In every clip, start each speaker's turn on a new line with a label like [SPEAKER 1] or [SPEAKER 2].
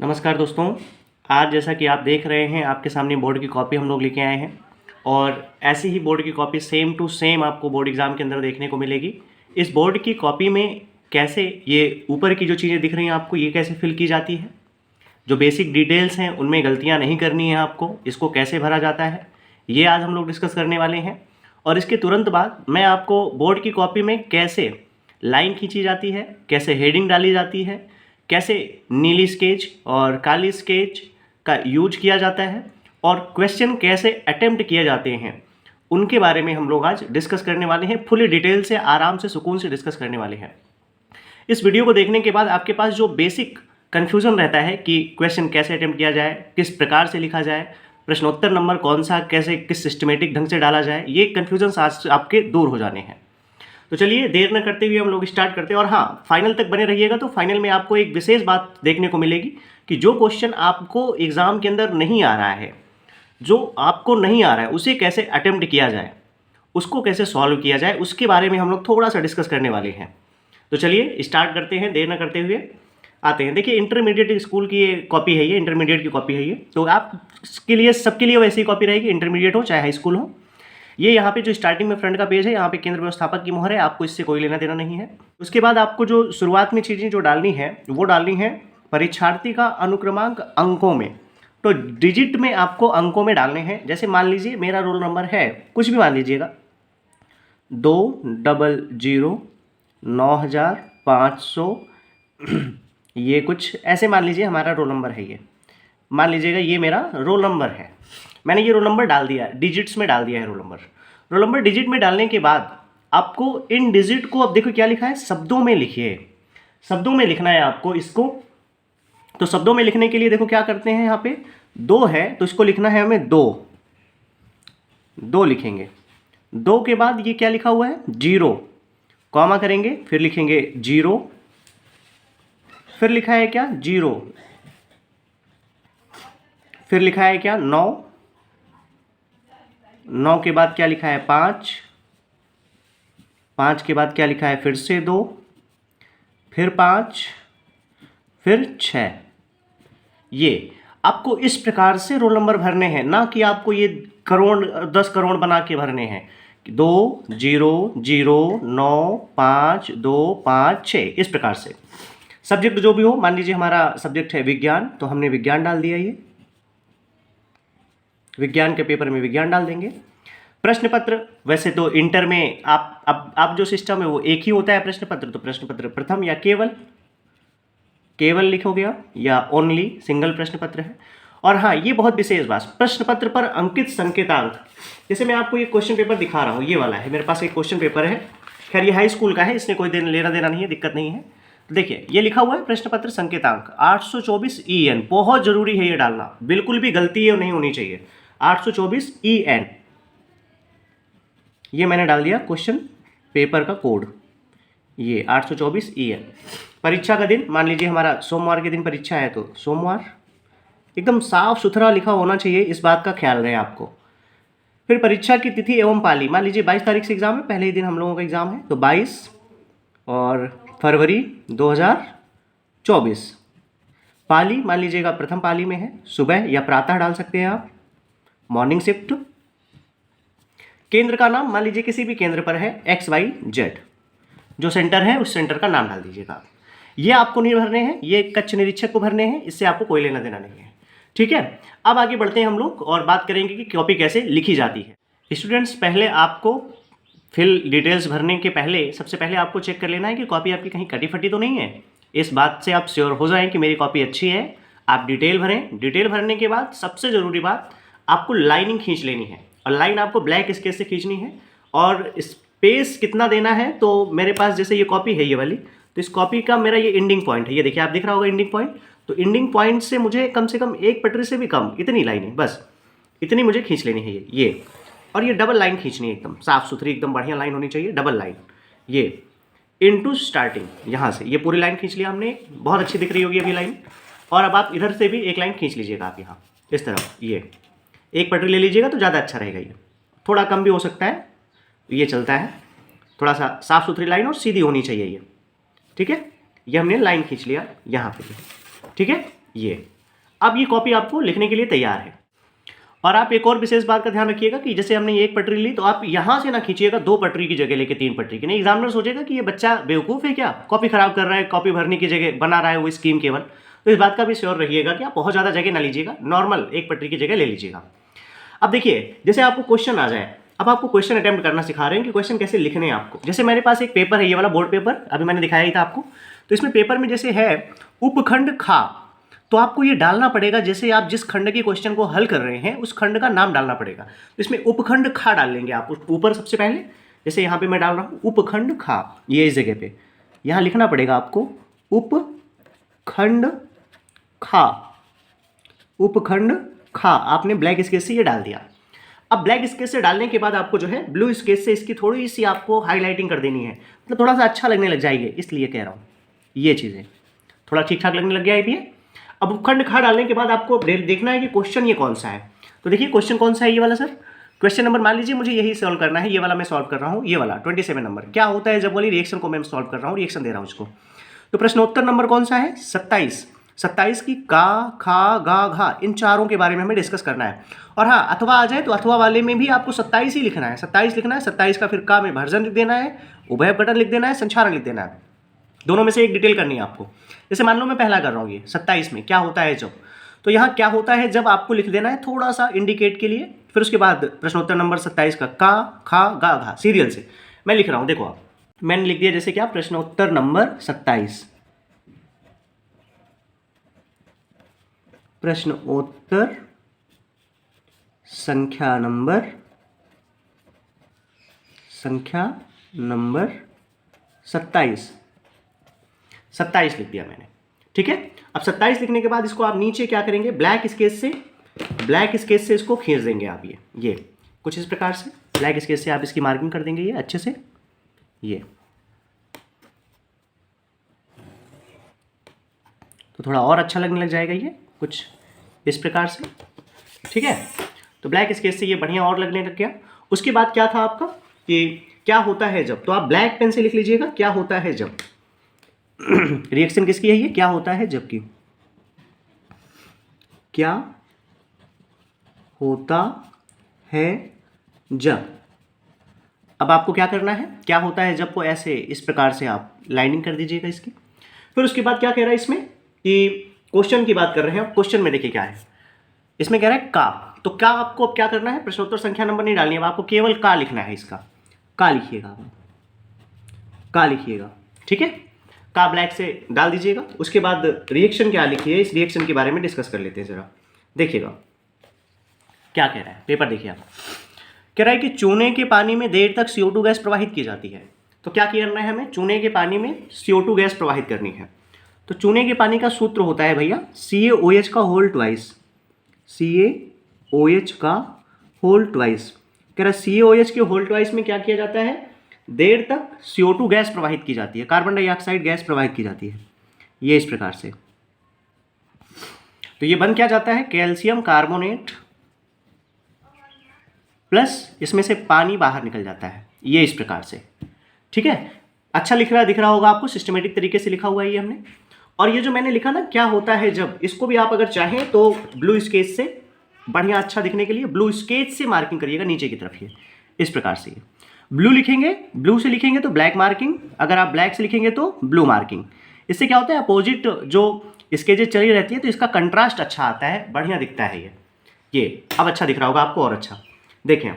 [SPEAKER 1] नमस्कार दोस्तों। आज जैसा कि आप देख रहे हैं आपके सामने बोर्ड की कॉपी हम लोग लेके आए हैं और ऐसी ही बोर्ड की कॉपी सेम टू सेम आपको बोर्ड एग्ज़ाम के अंदर देखने को मिलेगी। इस बोर्ड की कॉपी में कैसे ये ऊपर की जो चीज़ें दिख रही हैं आपको ये कैसे फिल की जाती है, जो बेसिक डिटेल्स हैं उनमें गलतियाँ नहीं करनी है आपको, इसको कैसे भरा जाता है ये आज हम लोग डिस्कस करने वाले हैं। और इसके तुरंत बाद मैं आपको बोर्ड की कॉपी में कैसे लाइन खींची जाती है, कैसे हेडिंग डाली जाती है, कैसे नीली स्केच और काली स्केच का यूज किया जाता है और क्वेश्चन कैसे अटेम्प्ट किए जाते हैं उनके बारे में हम लोग आज डिस्कस करने वाले हैं। फुली डिटेल से आराम से सुकून से डिस्कस करने वाले हैं। इस वीडियो को देखने के बाद आपके पास जो बेसिक कन्फ्यूज़न रहता है कि क्वेश्चन कैसे अटेम्प्ट किया जाए, किस प्रकार से लिखा जाए, प्रश्नोत्तर नंबर कौन सा कैसे किस सिस्टमेटिक ढंग से डाला जाए, ये कन्फ्यूजन आज आपके दूर हो जाने हैं। तो चलिए देर न करते हुए हम लोग स्टार्ट करते हैं। और हाँ, फाइनल तक बने रहिएगा तो फाइनल में आपको एक विशेष बात देखने को मिलेगी कि जो क्वेश्चन आपको एग्ज़ाम के अंदर नहीं आ रहा है, जो आपको नहीं आ रहा है उसे कैसे अटेम्प्ट किया जाए, उसको कैसे सॉल्व किया जाए, उसके बारे में हम लोग थोड़ा सा डिस्कस करने वाले हैं। तो चलिए स्टार्ट करते हैं, देर न करते हुए आते हैं। देखिए इंटरमीडिएट स्कूल की ये कॉपी है, ये इंटरमीडिएट की कॉपी है ये। तो आपके लिए सबके लिए वैसी कॉपी रहेगी, इंटरमीडिएट हो चाहे हाई स्कूल हो। ये यहाँ पे जो स्टार्टिंग में फ्रंट का पेज है यहाँ पे केंद्र व्यवस्थापक की मोहर है, आपको इससे कोई लेना देना नहीं है। उसके बाद आपको जो शुरुआत में चीज़ें जो डालनी है वो डालनी है परीक्षार्थी का अनुक्रमांक अंकों में। तो डिजिट में आपको अंकों में डालने हैं। जैसे मान लीजिए मेरा रोल नंबर है, कुछ भी मान लीजिएगा 2009,500 ये कुछ ऐसे मान लीजिए हमारा रोल नंबर है। ये मान लीजिएगा ये मेरा रोल नंबर है, मैंने ये रोल नंबर डाल दिया, डिजिट्स में डाल दिया है roll number. Roll number digit में डालने के बाद आपको इन डिजिट को, अब देखो क्या लिखा है, शब्दों में लिखिए। शब्दों में लिखना है आपको इसको। तो शब्दों में लिखने के लिए देखो क्या करते हैं, यहाँ पे 2 है तो इसको लिखना है हमें 2 लिखेंगे। 2 के बाद ये क्या लिखा हुआ है 0, कॉमा करेंगे फिर लिखेंगे 0, फिर लिखा है क्या 0, फिर लिखा है क्या 9 के बाद क्या लिखा है 5 के बाद क्या लिखा है फिर से 2, फिर 5, फिर 6। ये आपको इस प्रकार से रोल नंबर भरने हैं, ना कि आपको ये करोड़ 10 करोड़ बना के भरने हैं। 2 0 0 9 5 2 5 6 इस प्रकार से। सब्जेक्ट जो भी हो, मान लीजिए हमारा सब्जेक्ट है विज्ञान तो हमने विज्ञान डाल दिया, ये विज्ञान के पेपर में विज्ञान डाल देंगे। प्रश्न पत्र वैसे तो इंटर में आप जो सिस्टम है वो एक ही होता है प्रश्न पत्र, तो प्रश्न पत्र प्रथम या केवल लिखोगे आप, या ओनली सिंगल प्रश्न पत्र है। और हाँ, ये बहुत विशेष बात, प्रश्न पत्र पर अंकित संकेतांक। जैसे मैं आपको ये क्वेश्चन पेपर दिखा रहा हूँ, ये वाला है मेरे पास एक क्वेश्चन पेपर है, खैर ये हाई स्कूल का है, इसने कोई लेना देना नहीं है, दिक्कत नहीं है। देखिए ये लिखा हुआ है प्रश्न पत्र संकेतांक 824 EN, बहुत जरूरी है ये डालना, बिल्कुल भी गलती ये नहीं होनी चाहिए। 824 EN ये मैंने डाल दिया क्वेश्चन पेपर का कोड, ये 824 EN। परीक्षा का दिन मान लीजिए हमारा सोमवार के दिन परीक्षा है तो सोमवार, एकदम साफ सुथरा लिखा होना चाहिए, इस बात का ख्याल रहे आपको। फिर परीक्षा की तिथि एवं पाली, मान लीजिए 22 तारीख से एग्जाम है, पहले ही दिन हम लोगों का एग्जाम है, तो 22 और फरवरी 2024। पाली मान लीजिएगा प्रथम पाली में है, सुबह या प्रातः डाल सकते हैं आप, मॉर्निंग शिफ्ट। केंद्र का नाम मान लीजिए किसी भी केंद्र पर है XYZ, जो सेंटर है उस सेंटर का नाम डाल दीजिएगा। ये आपको नहीं भरने हैं, ये कक्ष निरीक्षक को भरने हैं, इससे आपको कोई लेना देना नहीं है। ठीक है, अब आगे बढ़ते हैं हम लोग और बात करेंगे कि कॉपी कैसे लिखी जाती है। स्टूडेंट्स, पहले आपको फिल डिटेल्स भरने के पहले सबसे पहले आपको चेक कर लेना है कि कॉपी आपकी कहीं कटी फटी तो नहीं है। इस बात से आप श्योर हो जाएं कि मेरी कॉपी अच्छी है। आप डिटेल भरें। डिटेल भरने के बाद सबसे ज़रूरी बात, आपको लाइनिंग खींच लेनी है और लाइन आपको ब्लैक स्केच से खींचनी है। और स्पेस कितना देना है, तो मेरे पास जैसे ये कॉपी है ये वाली, तो इस कॉपी का मेरा ये एंडिंग पॉइंट है, ये देखिए आप दिख रहा होगा एंडिंग पॉइंट, तो एंडिंग पॉइंट से मुझे कम से कम एक पटरी से भी कम इतनी लाइन है, बस इतनी मुझे खींच लेनी है ये। और ये डबल लाइन खींचनी है, एकदम साफ सुथरी एकदम बढ़िया लाइन होनी चाहिए, डबल लाइन। ये इनटू स्टार्टिंग, यहाँ से ये पूरी लाइन खींच लिया हमने, बहुत अच्छी दिख रही होगी अभी लाइन। और अब आप इधर से भी एक लाइन खींच लीजिएगा आप यहाँ इस तरफ, ये एक पटरी ले लीजिएगा तो ज़्यादा अच्छा रहेगा। ये थोड़ा कम भी हो सकता है, ये चलता है, थोड़ा सा साफ सुथरी लाइन और सीधी होनी चाहिए ये। ठीक है, ये हमने लाइन खींच लिया यहाँ पे, ठीक है। ये। अब ये कॉपी आपको लिखने के लिए तैयार है। और आप एक और विशेष बात का ध्यान रखिएगा कि जैसे हमने एक पटरी ली तो आप यहाँ से ना खींचिएगा 2 पटरी की जगह लेके 3 पटरी की, नहीं एग्जामिनर सोचेगा कि ये बच्चा बेवकूफ़ है क्या, कॉपी खराब कर रहा है, कॉपी भरने की जगह बना रहा है वो स्कीम केवल। तो इस बात का भी श्योर रहिएगा कि आप बहुत ज़्यादा जगह ना लीजिएगा, नॉर्मल 1 पटरी की जगह ले लीजिएगा। अब देखिए जैसे आपको क्वेश्चन आ जाए, अब आपको क्वेश्चन अटेम्प्ट करना सिखा रहे हैं कि क्वेश्चन कैसे लिखने हैं आपको। जैसे मेरे पास एक पेपर है, ये वाला बोर्ड पेपर अभी मैंने दिखाया ही था आपको। तो इसमें पेपर में जैसे है उपखंड खा, तो आपको ये डालना पड़ेगा, जैसे आप जिस खंड के क्वेश्चन को हल कर रहे हैं उस खंड का नाम डालना पड़ेगा। तो इसमें उपखंड खा डाल लेंगे आप ऊपर सबसे पहले। जैसे यहाँ पे मैं डाल रहा हूँ उपखंड खा, ये इस जगह पे यहाँ लिखना पड़ेगा आपको उपखंड खा, उपखंड खा। आपने ब्लैक स्केच से ये डाल दिया। अब ब्लैक स्केच से डालने के बाद आपको जो है ब्लू स्केच से इसकी थोड़ी सी आपको हाईलाइटिंग कर देनी है, मतलब थोड़ा सा अच्छा लगने लग जाएगी, इसलिए कह रहा हूँ ये चीज़ें थोड़ा ठीक ठाक लगने लग गया है ये। अब उपखंड खा डालने के बाद आपको देखना है कि क्वेश्चन ये कौन सा है। तो देखिए क्वेश्चन कौन सा है, ये वाला सर। क्वेश्चन नंबर मान लीजिए मुझे यही सॉल्व करना है, ये वाला मैं सॉल्व कर रहा हूँ, ये वाला 27 नंबर। क्या होता है जब वाली रिएक्शन को मैं सॉल्व कर रहा हूँ, रिएक्शन दे रहा हूँ उसको। तो प्रश्नोत्तर नंबर कौन सा है, 27 की का खा गा घा, इन चारों के बारे में हमें डिस्कस करना है। और हाँ अथवा आ जाए तो अथवा वाले में भी आपको 27 ही लिखना है, 27 लिखना है। 27 का फिर का में भर्जन लिख देना है, उभयपठन लिख देना है, संक्षारण लिख देना है। दोनों में से एक डिटेल करनी है आपको। जैसे मान लो मैं पहला कर रहा हूँ ये 27 में क्या होता है जब, तो यहाँ क्या होता है जब आपको लिख देना है थोड़ा सा इंडिकेट के लिए। फिर उसके बाद प्रश्नोत्तर नंबर 27 का खा गा घा सीरियल से मैं लिख रहा हूँ। देखो आप मैंने लिख दिया जैसे क्या प्रश्नोत्तर नंबर 27, प्रश्नोत्तर संख्या नंबर 27 लिख दिया मैंने। ठीक है, अब 27 लिखने के बाद इसको आप नीचे क्या करेंगे, ब्लैक स्केच से इसको खींच देंगे आप। ये कुछ इस प्रकार से ब्लैक स्केच से आप इसकी मार्किंग कर देंगे ये अच्छे से, ये तो थोड़ा और अच्छा लगने लग जाएगा ये कुछ इस प्रकार से। ठीक है, तो ब्लैक स्केच से ये बढ़िया और लगने लग गया। उसके बाद क्या था आपका कि क्या होता है जब, तो आप ब्लैक पेन से लिख लीजिएगा क्या होता है जब। रिएक्शन किसकी है ये, क्या होता है जब की, क्या होता है जब। अब आपको क्या करना है, क्या होता है जब को ऐसे इस प्रकार से आप लाइनिंग कर दीजिएगा इसकी। फिर उसके बाद क्या कह रहा है इसमें कि क्वेश्चन की बात कर रहे हैं। अब क्वेश्चन में देखिए क्या है, इसमें कह रहा है का, तो क्या आपको अब क्या करना है, प्रश्नोत्तर संख्या नंबर नहीं डालनी है, आपको केवल का लिखना है। इसका का लिखिएगा, का लिखिएगा। ठीक है, का ब्लैक से डाल दीजिएगा। उसके बाद रिएक्शन क्या लिखिए, इस रिएक्शन के बारे में डिस्कस कर लेते हैं जरा। देखिएगा क्या कह रहा है, पेपर देखिए आप। कह रहा है कि चूने के पानी में देर तक CO2 गैस प्रवाहित की जाती है। तो क्या करना है हमें, चूने के पानी में CO2 गैस प्रवाहित करनी है। तो चूने के पानी का सूत्र होता है भैया CaOH का होल ट्वाइस, CaOH का होल ट्वाइस। कह रहा है CaOH के होल ट्वाइस में क्या किया जाता है, देर तक CO2 गैस प्रवाहित की जाती है, कार्बन डाइऑक्साइड गैस प्रवाहित की जाती है, ये इस प्रकार से। तो ये बन क्या जाता है, कैल्शियम कार्बोनेट प्लस इसमें से पानी बाहर निकल जाता है, ये इस प्रकार से। ठीक है, अच्छा दिख रहा होगा आपको, सिस्टमेटिक तरीके से लिखा हुआ है ये हमने। और ये जो मैंने लिखा ना क्या होता है जब, इसको भी आप अगर चाहें तो ब्लू स्केच से बढ़िया अच्छा दिखने के लिए ब्लू स्केच से मार्किंग करिएगा नीचे की तरफ, ये इस प्रकार से। ब्लू लिखेंगे, ब्लू से लिखेंगे तो ब्लैक मार्किंग, अगर आप ब्लैक से लिखेंगे तो ब्लू मार्किंग। इससे क्या होता है, अपोजिट जो स्केचेज चली रहती है तो इसका कंट्रास्ट अच्छा आता है, बढ़िया दिखता है ये अब अच्छा दिख रहा होगा आपको और अच्छा। देखें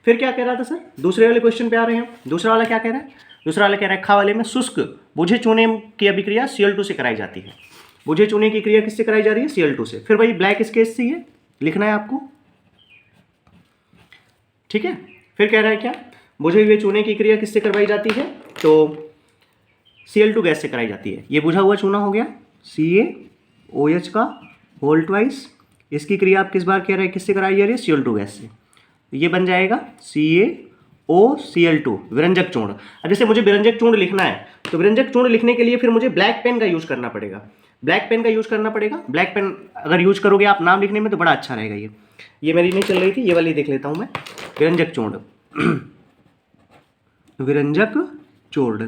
[SPEAKER 1] फिर क्या कह रहा था सर, दूसरे वाले क्वेश्चन पे आ रहे हैं। दूसरा वाला क्या कह रहा है, दूसरा वाला कह रहा है खा वाले में शुष्क बुझे चूने की अभिक्रिया Cl2 से कराई जाती है। बुझे चूने की क्रिया किससे कराई जा रही है, Cl2 से। फिर वही ब्लैक स्केच से ये लिखना है आपको। ठीक है, फिर कह रहा है क्या, बुझे हुए चूने की क्रिया किससे करवाई जाती है, तो Cl2 गैस से कराई जाती है। ये बुझा हुआ चूना हो गया CaOH का होल ट्वाइस, इसकी क्रिया आप किस बार कह रहे हैं किससे कराई जा रही है, Cl2 गैस से। ये बन जाएगा CaOCl2 विरंजक चूर्ण। अब जैसे मुझे विरंजक चूर्ण लिखना है तो विरंजक चूर्ण लिखने के लिए फिर मुझे ब्लैक पेन का यूज करना पड़ेगा, ब्लैक पेन का यूज करना पड़ेगा। ब्लैक पेन अगर यूज करोगे आप नाम लिखने में तो बड़ा अच्छा रहेगा। ये मेरी नहीं चल रही थी, ये वाली देख लेता हूँ मैं, विरंजक चूर्ण विरंजक चूर्ण।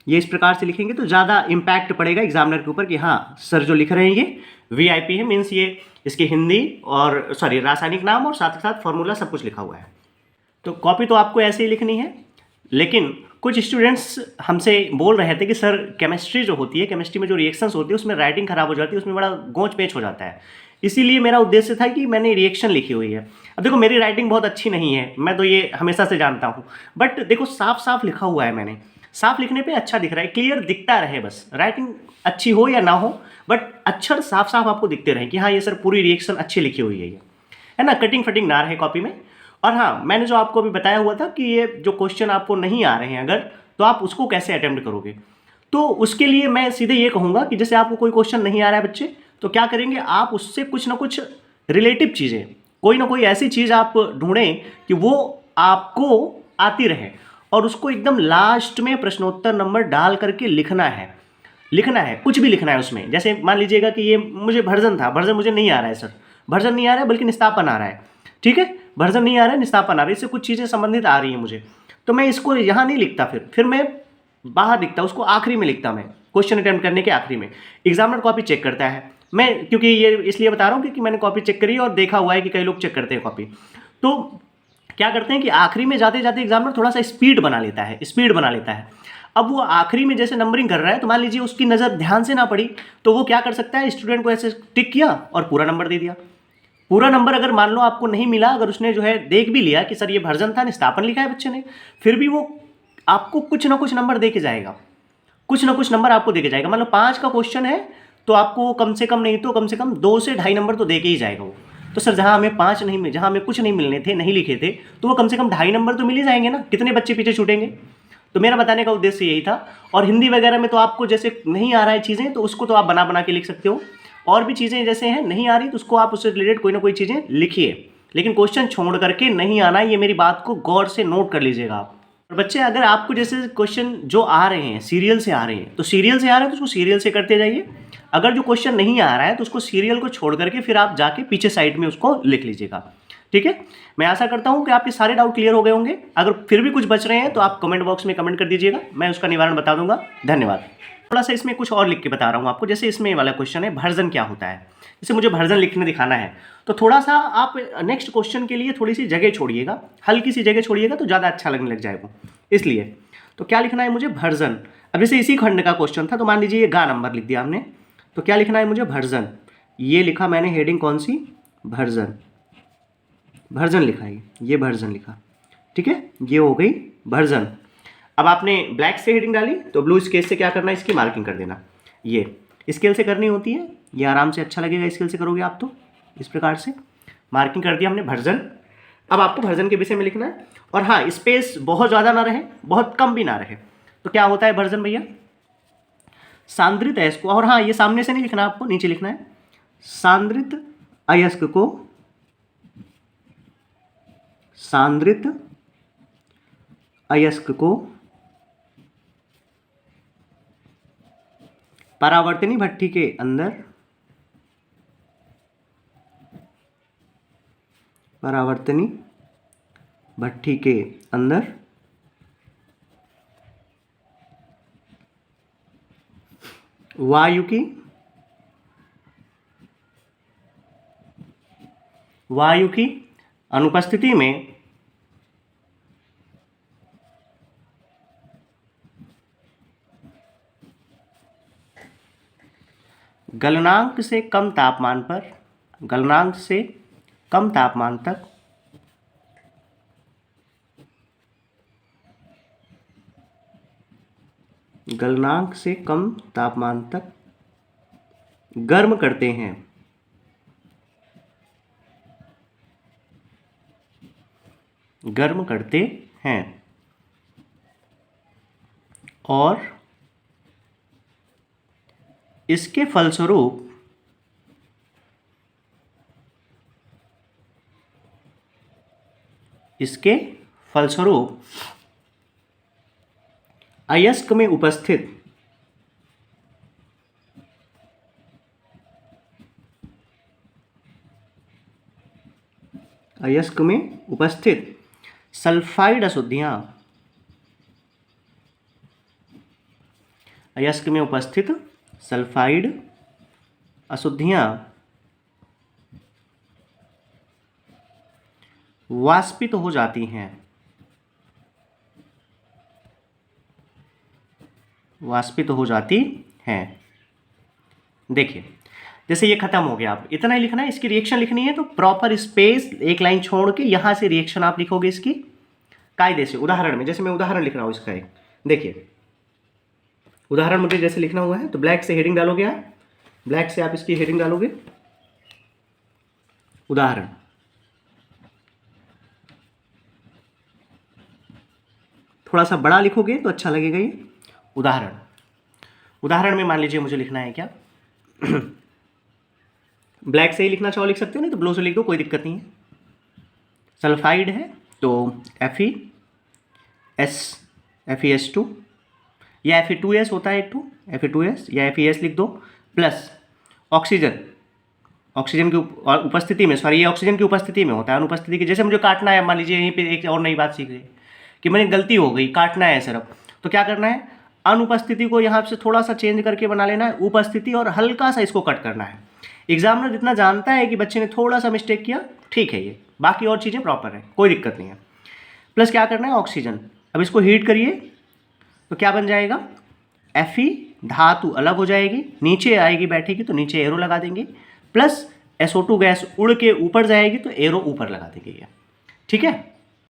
[SPEAKER 1] ये इस प्रकार से लिखेंगे तो ज़्यादा इम्पैक्ट पड़ेगा एग्जामिनर के ऊपर कि हाँ सर जो लिख रहे हैं ये वीआईपी है, मीन्स ये इसकी हिंदी और सॉरी रासायनिक नाम और साथ ही साथ फॉर्मूला सब कुछ लिखा हुआ है। तो कॉपी तो आपको ऐसे ही लिखनी है, लेकिन कुछ स्टूडेंट्स हमसे बोल रहे थे कि सर केमिस्ट्री जो होती है, केमिस्ट्री में जो रिएक्शंस होती है उसमें राइटिंग खराब हो जाती है, उसमें बड़ा गोंच पेच हो जाता है। इसीलिए मेरा उद्देश्य था कि मैंने रिएक्शन लिखी हुई है। अब देखो मेरी राइटिंग बहुत अच्छी नहीं है, मैं तो ये हमेशा से जानता हूँ, बट देखो साफ साफ लिखा हुआ है मैंने, साफ लिखने पे अच्छा दिख रहा है, क्लियर दिखता रहे, बस राइटिंग अच्छी हो या ना हो बट अक्षर साफ साफ आपको दिखते रहे कि हाँ ये सर पूरी रिएक्शन अच्छी लिखी हुई है ये, है ना, कटिंग फटिंग ना रहे कॉपी में। और हाँ मैंने जो आपको अभी बताया हुआ था कि ये जो क्वेश्चन आपको नहीं आ रहे हैं अगर, तो आप उसको कैसे अटेम्प्ट करोगे, तो उसके लिए मैं सीधे ये कहूँगा कि जैसे आपको कोई क्वेश्चन नहीं आ रहा है बच्चे, तो क्या करेंगे आप उससे कुछ ना कुछ रिलेटिव चीज़ें, कोई ना कोई ऐसी चीज़ आप ढूंढें कि वो आपको आती रहे और उसको एकदम लास्ट में प्रश्नोत्तर नंबर डाल करके लिखना है कुछ भी लिखना है उसमें। जैसे मान लीजिएगा कि ये मुझे भर्जन था, भर्जन मुझे नहीं आ रहा है सर, भर्जन नहीं आ रहा है बल्कि निस्तापन आ रहा है, ठीक है, भर्जन नहीं आ रहा है निस्तापन आ रहा है, इससे कुछ चीज़ें संबंधित आ रही हैं मुझे, तो मैं इसको यहाँ नहीं लिखता, फिर मैं बाहर लिखता, उसको आखिरी में लिखता, मैं क्वेश्चन अटेम्प्ट करने के आखिरी में। एग्जामिनर कॉपी चेक करता है, मैं क्योंकि ये इसलिए बता रहा हूँ क्योंकि मैंने कॉपी चेक करी और देखा हुआ है कि कई लोग चेक करते हैं कॉपी, तो क्या करते हैं कि आखिरी में जाते जाते एग्जामिनर थोड़ा सा स्पीड बना लेता है। अब वो आखिरी में जैसे नंबरिंग कर रहा है तो मान लीजिए उसकी नज़र ध्यान से ना पड़ी, तो वो क्या कर सकता है, स्टूडेंट को ऐसे टिक किया और पूरा नंबर दे दिया। पूरा नंबर अगर मान लो आपको नहीं मिला, अगर उसने जो है देख भी लिया कि सर ये भर्जन था, निस्तापन लिखा है बच्चे ने, फिर भी वो आपको कुछ ना कुछ नंबर दे के जाएगा, कुछ ना कुछ नंबर आपको दे के जाएगा। मान लो 5 का क्वेश्चन है तो आपको कम से कम नहीं तो कम से कम 2 से 2.5 नंबर तो दे के ही जाएगा वो। तो सर जहाँ हमें 5 नहीं मिले, जहाँ हमें कुछ नहीं मिलने थे, नहीं लिखे थे, तो वो कम से कम 2.5 नंबर तो मिल ही जाएंगे ना, कितने बच्चे पीछे छूटेंगे। तो मेरा बताने का उद्देश्य यही था। और हिंदी वगैरह में तो आपको जैसे नहीं आ रहा है चीज़ें तो उसको तो आप बना बना के लिख सकते हो, और भी चीज़ें जैसे हैं नहीं आ रही तो उसको आप उससे रिलेटेड कोई ना कोई चीज़ें लिखिए, लेकिन क्वेश्चन छोड़ करके नहीं आना, ये मेरी बात को गौर से नोट कर लीजिएगा आप। और बच्चे अगर आपको जैसे क्वेश्चन जो आ रहे हैं सीरियल से आ रहे हैं, तो सीरियल से आ रहे हैं तो उसको सीरियल से करते जाइए। अगर जो क्वेश्चन नहीं आ रहा है तो उसको सीरियल को छोड़ करके फिर आप जाके पीछे साइड में उसको लिख लीजिएगा, ठीक है। मैं आशा करता हूं कि आपके सारे डाउट क्लियर हो गए होंगे। अगर फिर भी कुछ बच रहे हैं तो आप कमेंट बॉक्स में कमेंट कर दीजिएगा, मैं उसका निवारण बता दूंगा। धन्यवाद। थोड़ा सा इसमें कुछ और लिख के बता रहा हूँ आपको, जैसे इसमें वाला क्वेश्चन है भर्जन क्या होता है, जैसे मुझे भर्जन लिखने दिखाना है, तो थोड़ा सा आप नेक्स्ट क्वेश्चन के लिए थोड़ी सी जगह छोड़िएगा, हल्की सी जगह छोड़िएगा तो ज़्यादा अच्छा लगने लग जाएगा, इसलिए। तो क्या लिखना है मुझे, भर्जन। अब जैसे इसी खंड का क्वेश्चन था तो मान लीजिए ये गा नंबर लिख दिया हमने, तो क्या लिखना है मुझे, भर्जन। ये लिखा मैंने हेडिंग कौन सी, भर्जन, भर्जन लिखा है, ये भर्जन लिखा, ठीक है, ये हो गई भर्जन। अब आपने ब्लैक से हेडिंग डाली तो ब्लू स्केल से क्या करना है, इसकी मार्किंग कर देना। ये स्केल से करनी होती है, ये आराम से अच्छा लगेगा, स्केल से करोगे आप तो इस प्रकार से मार्किंग कर दिया हमने भर्जन। अब आपको भर्जन के विषय में लिखना है, और हाँ स्पेस बहुत ज़्यादा ना रहे बहुत कम भी ना रहे। तो क्या होता है भर्जन भैया, सांद्रित अयस्क को, और हाँ ये सामने से नहीं लिखना, आपको नीचे लिखना है, सांद्रित अयस्क को, सांद्रित अयस्क को परावर्तनी भट्ठी के अंदर, परावर्तनी भट्ठी के अंदर वायु की अनुपस्थिति में गलनांक से कम तापमान पर, गलनांक से कम तापमान तक गलनांक से कम तापमान तक गर्म करते हैं, गर्म करते हैं, और इसके फलस्वरूप अयस्क में उपस्थित सल्फाइड अशुद्धियां अयस्क में उपस्थित सल्फाइड अशुद्धियां वाष्पित हो जाती हैं, वाष्पित हो जाती हैं। देखिए जैसे ये खत्म हो गया, आप इतना ही लिखना है, इसकी रिएक्शन लिखनी है तो प्रॉपर स्पेस एक लाइन छोड़ के यहां से रिएक्शन आप लिखोगे इसकी कायदे से। उदाहरण में जैसे मैं उदाहरण लिख रहा हूं इसका एक, देखिए उदाहरण मुझे जैसे लिखना हुआ है तो ब्लैक से हेडिंग डालोगे आप, ब्लैक से आप इसकी हेडिंग डालोगे उदाहरण। थोड़ा सा बड़ा लिखोगे तो अच्छा लगेगा ये उदाहरण। उदाहरण में मान लीजिए मुझे लिखना है क्या ब्लैक से ही लिखना चाहो लिख सकते हो, नहीं तो ब्लू से लिख दो, कोई दिक्कत नहीं है। सल्फाइड है तो FeS2 या Fe2S होता है एक टू, Fe2S या FeS लिख दो, प्लस ऑक्सीजन, ऑक्सीजन की उपस्थिति में, सॉरी ये ऑक्सीजन की उपस्थिति में होता है, अनुपस्थिति की। जैसे मुझे काटना है, मान लीजिए यहीं पे एक और नई बात सीख गई कि मैंने गलती हो गई, काटना है सिर्फ, तो क्या करना है, अनुपस्थिति को यहाँ से थोड़ा सा चेंज करके बना लेना है उपस्थिति, और हल्का सा इसको कट करना है। एग्जामिनर जितना जानता है कि बच्चे ने थोड़ा सा मिस्टेक किया, ठीक है, ये बाकी और चीज़ें प्रॉपर है, कोई दिक्कत नहीं है। प्लस क्या करना है, ऑक्सीजन। अब इसको हीट करिए तो क्या बन जाएगा, Fe, धातु अलग हो जाएगी, नीचे आएगी बैठेगी तो नीचे एरो लगा देंगे, प्लस SO2 गैस उड़ के ऊपर जाएगी तो एरो ऊपर लगा देंगे, ठीक है।